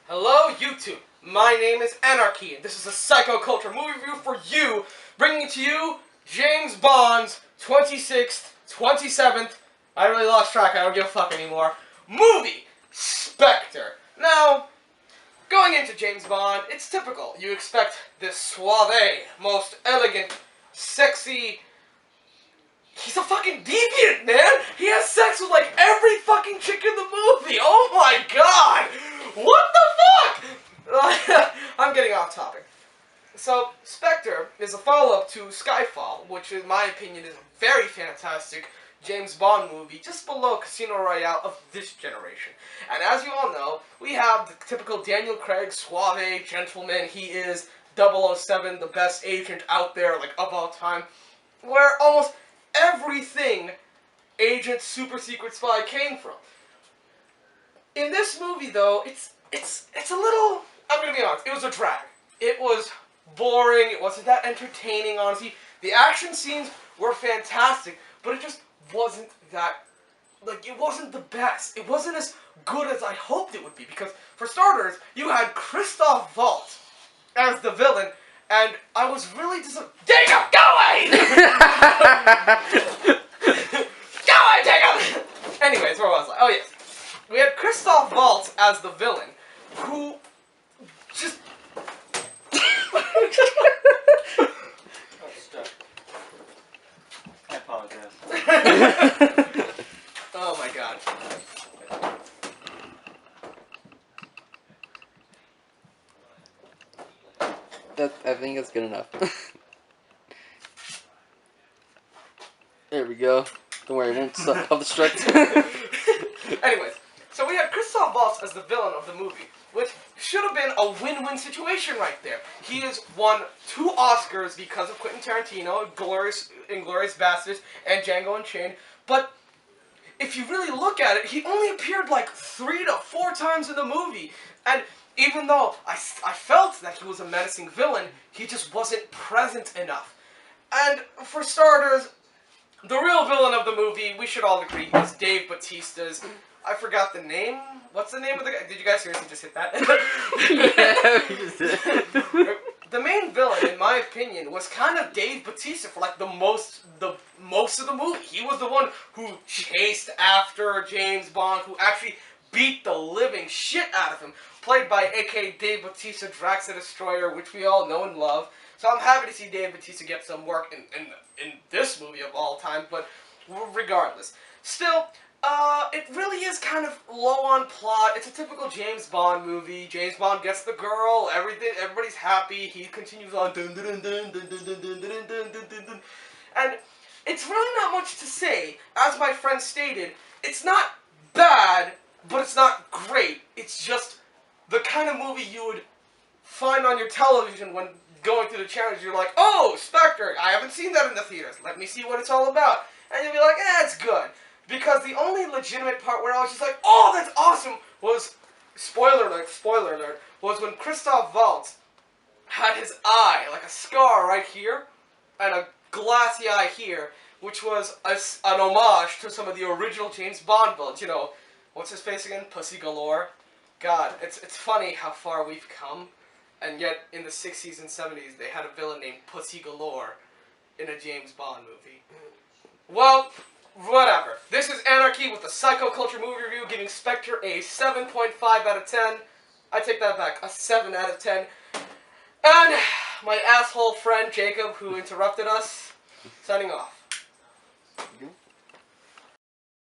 Hello, YouTube. My name is Anarchy, and this is a Psycho Culture movie review for you, bringing to you James Bond's 26th, 27th, I really lost track, I don't give a fuck anymore, movie, Spectre. Now, going into James Bond, it's typical. You expect this suave, most elegant, sexy... He's a fucking deviant, man! He has sex with, like, every fucking chick in the movie! Oh my god! What the fuck?! I'm getting off topic. So, Spectre is a follow-up to Skyfall, which in my opinion is a very fantastic James Bond movie, just below Casino Royale of this generation. And as you all know, we have the typical Daniel Craig, suave gentleman. He is 007, the best agent out there, like, of all time, where almost everything Agent Super Secret Spy came from. In this movie, though, it's a little... I'm gonna be honest, it was a drag. It was boring, it wasn't that entertaining, honestly. The action scenes were fantastic, but it just wasn't that... Like, it wasn't the best. It wasn't as good as I hoped it would be, because, for starters, you had Christoph Waltz as the villain, and I was really disappointed. Jacob, go away! Go away, Jacob! Anyways, where was I? Oh, yes. We had Christoph Waltz as the villain, who just... Oh, stuck. I apologize. Oh my god. I think that's good enough. There we go. Don't worry, it won't self-destruct. Anyways, so we had Christoph Waltz as the villain of the movie, which should have been a win-win situation right there. He has won 2 Oscars because of Quentin Tarantino, Inglourious Basterds, and Django Unchained, but if you really look at it, he only appeared like 3 to 4 times in the movie, and even though I felt that he was a menacing villain, he just wasn't present enough. And for starters, the real villain of the movie, we should all agree, is Dave Bautista's... I forgot the name. What's the name of the guy? Did you guys seriously just hit that? Yeah, we just did. The main villain, in my opinion, was kind of Dave Bautista for like the most of the movie. He was the one who chased after James Bond, who actually beat the living shit out of him, played by a.k.a. Dave Bautista, Drax the Destroyer, which we all know and love. So I'm happy to see Dave Bautista get some work in this movie of all time, but regardless. Still, it really is kind of low on plot. It's a typical James Bond movie. James Bond gets the girl, everybody's happy, he continues on dun dun dun dun dun dun dun dun dun dun dun dun. And it's really not much to say. As my friend stated, it's not bad, but it's not great. It's just the kind of movie you would find on your television when going through the channels. You're like, oh, Spectre, I haven't seen that in the theaters. Let me see what it's all about. And you'll be like, it's good. Because the only legitimate part where I was just like, oh, that's awesome, was, spoiler alert, was when Christoph Waltz had his eye, like a scar right here, and a glassy eye here, which was an homage to some of the original James Bond villains. You know, what's his face again? Pussy Galore. God, it's funny how far we've come, and yet in the 60s and 70s they had a villain named Pussy Galore in a James Bond movie. Well, whatever. This is Anarchy with the Psycho Culture movie review, giving Spectre a 7.5 out of 10. I take that back, a 7 out of 10. And my asshole friend Jacob, who interrupted us, signing off.